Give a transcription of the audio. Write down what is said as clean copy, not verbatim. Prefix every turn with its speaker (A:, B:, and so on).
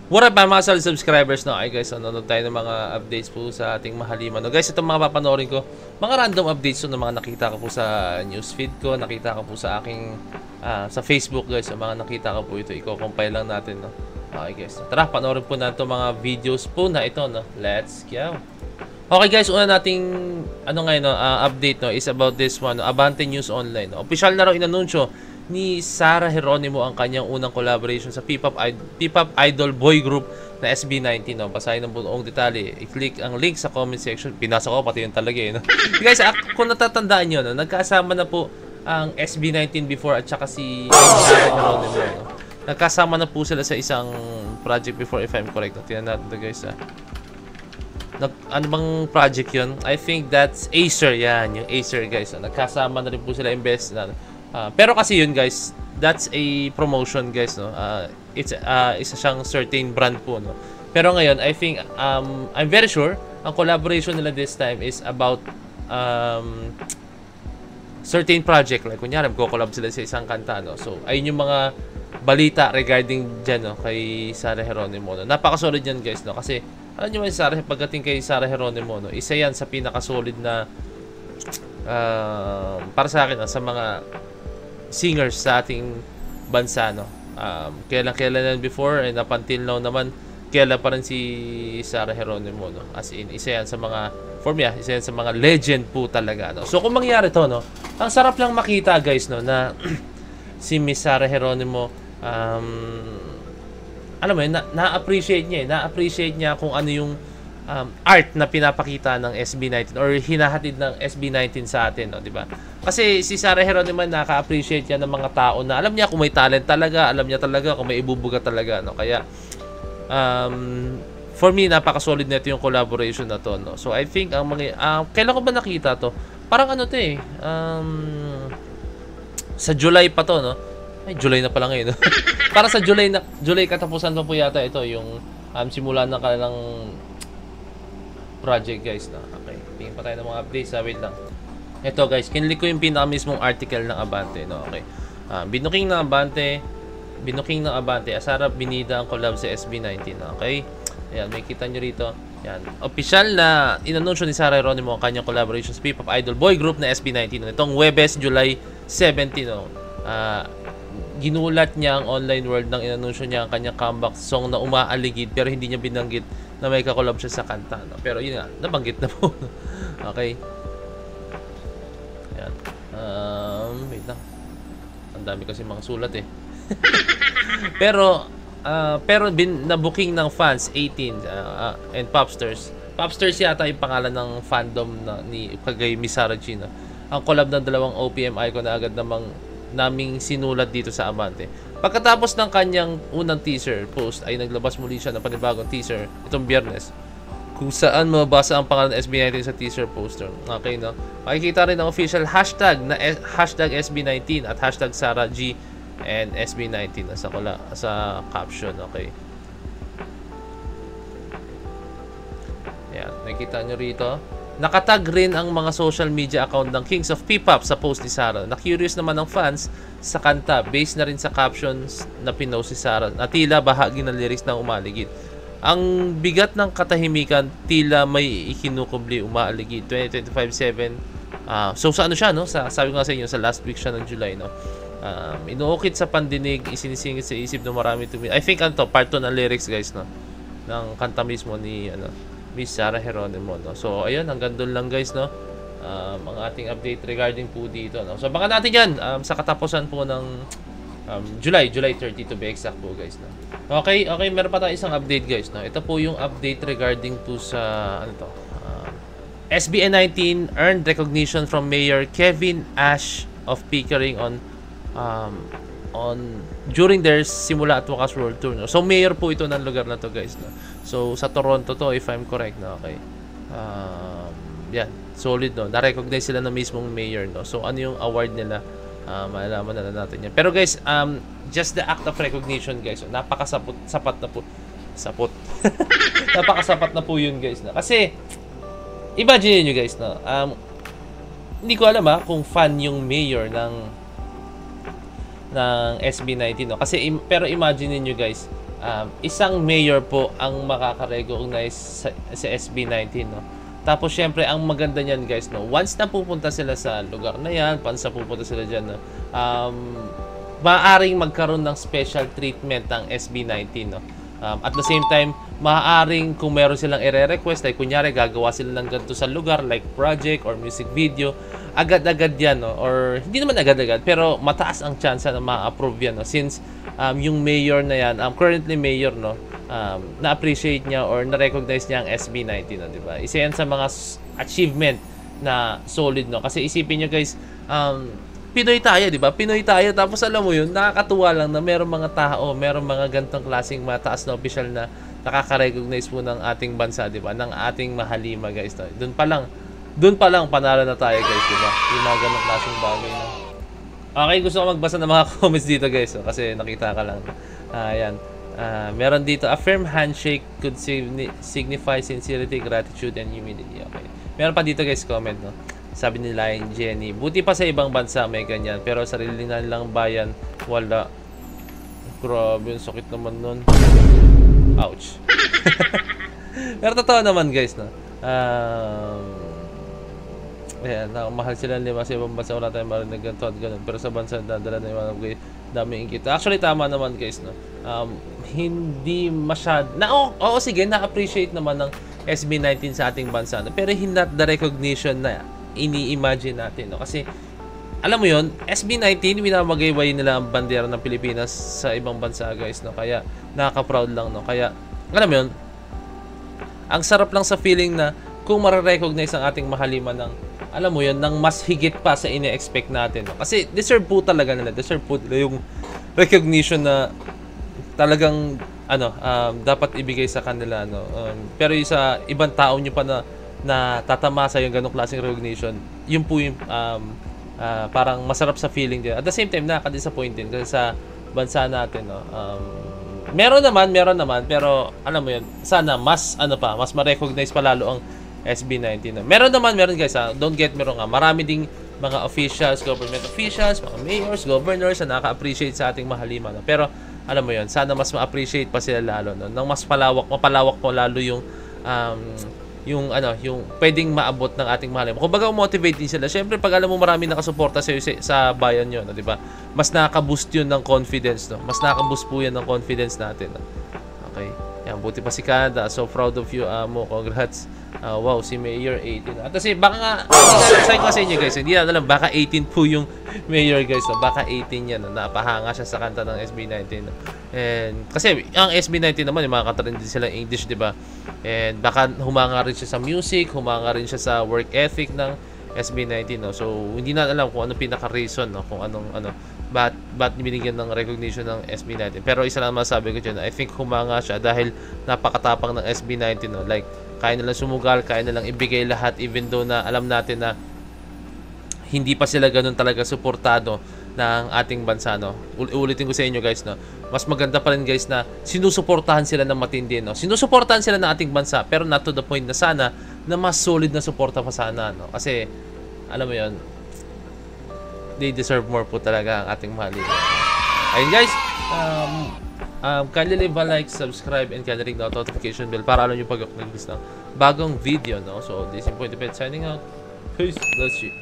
A: What up mga solid subscribers, no? Ay guys, nanonood tayo ng mga updates po sa ating mahaliman. No? Guys, itong mga papanoorin ko, mga random updates ng mga nakita ko po sa newsfeed ko, nakita ko po sa aking sa Facebook guys, yung mga nakita ko po ito, i-compile lang natin, no? Okay guys, tara, panoorin po natin itong mga videos po na ito, no? Let's go! Okay guys, una nating update no is about this one, no? Abante News Online. No? Official na raw inanunsyo ni Sarah Geronimo ang kanyang unang collaboration sa P-pop idol boy group na SB19. No? Basahin ang buong detalye. I-click ang link sa comment section. Pinasa ko pati yun talaga eh. No? Guys, kung natatandaan nyo, no? Nagkasama na po ang SB19 before at saka si Sarah Geronimo. No? Nagkasama na po sila sa isang project before if I'm correct. No? Tingnan natin ito guys. Ano bang project yun? I think that's Acer. Yan, yung Acer guys. Nagkasama na rin po sila imbes na. Pero kasi yun guys, that's a promotion guys, no. It's isa siyang certain brand po, no. Pero ngayon, I think I'm very sure ang collaboration nila this time is about certain project, like kunyari magko-collab sila sa isang kanta, no. So ayun yung mga balita regarding dyan, no, kay Sarah Geronimo, no. Napakasolid yan guys, no, kasi alam nyo man pagdating kay Sarah Geronimo, no, isa yan sa pinakasolid na para sa akin, no, sa mga singers sa ating bansa, no. Kailan before and up until now naman, kailan pa rin si Sarah Geronimo, no. As in, isa yan sa mga, for me, isa yan sa mga legend po talaga, no. So, kung mangyari to, no, ang sarap lang makita, guys, no, na si Miss Sarah Geronimo, alam mo yun, na-appreciate niya, na-appreciate niya kung ano yung art na pinapakita ng SB19 or hinahatid ng SB19 sa atin, no, di ba? Kasi si Sarah Geronimo naka-appreciate yan ng mga tao na alam niya kung may talent talaga, alam niya talaga kung may ibubuga talaga, no. Kaya for me napaka-solid nito yung collaboration na to, no. So I think ang mga kailan ko ba nakita to? Parang ano to eh, sa July pa to, no. Ay, July na pala ngayon, no? Para sa July katapusan pa po yata ito yung simula ng kanilang project guys, no. Okay, tingin pa tayo ng mga updates, wait lang. Ito guys, kinlik ko yung pinaka-mismong article ng Abante, no. Okay. Binuking ng Abante, Asara Binida ang collab sa SB19, no? Okay. Ayan, may kita nyo rito. Ayan. Official na inanunsyo ni Sarah Geronimo ang kanyang collaboration sa P-pop idol boy group na SB19. No? Itong Webes, July 17, no. Ginulat niya ang online world nang inanunsyo niya ang kanyang comeback song na umaaligid pero hindi niya binanggit na may kakolab siya sa kanta, no? Pero yun nga, nabanggit na po. Okay. Ayan. Wait lang. Ang dami kasi mga sulat eh. pero na-booking ng fans 18 and Popsters. Popsters yata yung pangalan ng fandom ni kagay Miss Sarah G, no? Ang collab ng dalawang OPM icon na agad naming sinulat dito sa Abante. Pagkatapos ng kanyang unang teaser post ay naglabas muli siya ng panibagong teaser itong Biyernes kung saan mabasa ang pangalan ng SB19 sa teaser poster. Okay, no? Makikita rin ang official hashtag na hashtag SB19 at hashtag Sarah G and SB19 sa caption. Okay. Ayan, nakikita nyo rito. Nakatag rin ang mga social media account ng Kings of P-pop sa post ni Sarah. Na-curious naman ng fans sa kanta based na rin sa captions na pinost si Sarah na tila bahagi ng lyrics ng umaligid. Ang bigat ng katahimikan, tila may ikinukubli umaaligid. 2025-7. So sa ano siya, no? Sabi ko nga sa inyo, sa last week siya ng July, no? Inuukit sa pandinig, isinisingit sa isip ng marami tumi. I think part 2 ng lyrics guys, no? Ng kanta mismo ni Miss Sarah Geronimo, no? So ayun, hanggang doon lang guys, no? Ang ating update regarding po dito, no? So baka natin yan sa katapusan po ng July 30 to be exact po guys, no? Okay, meron pa tayong isang update guys, no? Ito po yung update regarding to sa SBN19 earned recognition from Mayor Kevin Ash of Pickering on during their Simula at Wakas World Tour, no? So mayor po ito ng lugar na to guys, no? So sa Toronto to if I'm correct, no? Okay. Yan, solid, no? Na-recognize sila na mismong mayor, no? So ano yung award nila? Malalaman na natin yan. Pero guys, just the act of recognition guys, so, napakasapat na po. Napakasapat na po yun guys, no? Kasi imagine niyo guys, no? Hindi ko alam kung fan yung mayor ng SB19, no? Kasi pero imagine niyo guys, isang mayor po ang makaka-recognize sa SB19, no. Tapos syempre ang maganda niyan guys, no, once na pupunta sila sa lugar na yan, once na pupunta sila diyan, no, maaaring magkaroon ng special treatment ang SB19, no. At the same time, maaaring kung meron silang i-request, like kunyari gagawa sila ng ganito sa lugar like project or music video, agad-agad yan, no, or hindi naman agad-agad pero mataas ang chance na ma-approve yan, no, since yung mayor na yan, currently mayor, no, na-appreciate niya or na-recognize niya ang SB19, no, di ba? Isa yan sa mga achievement na solid, no, kasi isipin niyo guys, Pinoy tayo, di ba? Pinoy tayo, tapos alam mo yun, nakakatuwa lang na merong mga tao, merong mga gantong klaseng mataas na official na nakaka-recognize po ng ating bansa, di ba? Ng ating mahalima, guys. No? Doon pa lang panalo na tayo, guys, di ba? Yung mga ganong klaseng bagay, no? Okay, gusto ko magbasa ng mga comments dito, guys, no? Kasi nakita ka lang. Ayan. Meron dito, a firm handshake could signify sincerity, gratitude, and humility. Okay. Meron pa dito, guys, comment, no? Sabi nila yung Jenny, buti pa sa ibang bansa may ganyan, pero sarili na nilang bayan, wala. Grabe, yung sakit naman nun. Ouch. Pero totoo naman guys, no? Ayan, mahal sila lima sa ibang bansa, wala tayong marinig ganito at ganun. Pero sa bansa, dadala na yung mga daming ingkit. Actually, tama naman guys, no? Hindi masyad, oo sige, na-appreciate naman ng SB19 sa ating bansa, no? Pero hindi not the recognition na ini-imagine natin, no? Kasi alam mo yon, SB19 minamagayway nila ang bandera ng Pilipinas sa ibang bansa guys, no? Kaya nakaka-proud lang, no? Kaya alam mo yon, ang sarap lang sa feeling na kung mare-recognize ang ating mahalima ng, alam mo yon, ng mas higit pa sa ine-expect natin, no? Kasi deserve po talaga nila, deserve po nila yung recognition na talagang dapat ibigay sa kanila, no? Pero yung sa ibang tao nyo pa na tatamasa yung ganong klaseng recognition, yun po yung parang masarap sa feeling din. At the same time, nakaka-disappoint din kasi sa bansa natin, no, meron naman, pero alam mo yun, sana mas ma-recognize pa lalo ang SB19. No? Meron guys, don't get me wrong, marami ding mga officials, government officials, mga mayors, governors na nakaka-appreciate sa ating mahalima, no? Pero alam mo yun, sana mas ma-appreciate pa sila lalo, no? Nang mas mapalawak po lalo yung pwedeng maabot ng ating mahalima. Kung baga motivate din sila. Syempre pag alam mo marami nakasuporta sa bayan nyo, no, di ba? Mas nakaka-boost yun ng confidence, no? Mas nakaka-boost po yan ng confidence natin, no? Okay. Yan, buti pa si Canada. So proud of you, Amo. Congrats. Wow, si Mayor 18. At kasi baka nga, sabi ko sa inyo guys, hindi na alam, baka 18 po yung Mayor guys, no? Baka 18 yan, no? Napahanga siya sa kanta ng SB19, no? And kasi ang SB19 naman, yung mga kanta rin din sila English, di ba? And baka humanga rin siya sa music, humanga rin siya sa work ethic ng SB19, no? So hindi na alam kung ano pinaka-reason, no? Kung anong ba't binigyan ng recognition ng SB19. Pero isa lang masabi ko dyan, I think humanga siya dahil napakatapang ng SB19, no? Like, kaya nilang sumugal, kaya nilang ibigay lahat even though na alam natin na hindi pa sila ganun talaga suportado ng ating bansa, no? Ulitin ko sa inyo guys, no? Mas maganda pa rin guys na sinusuportahan sila ng matindi, no? Sinusuportahan sila ng ating bansa pero not to the point na sana na mas solid na suporta pa sana, no? Kasi alam mo yon, they deserve more po talaga ang ating mahalin. Ayun guys, kindly leave a like, subscribe, and kindly ring the notification bell para alam nyo pag-upload ng bagong video, no? So this is Point signing out. Peace. Bless you.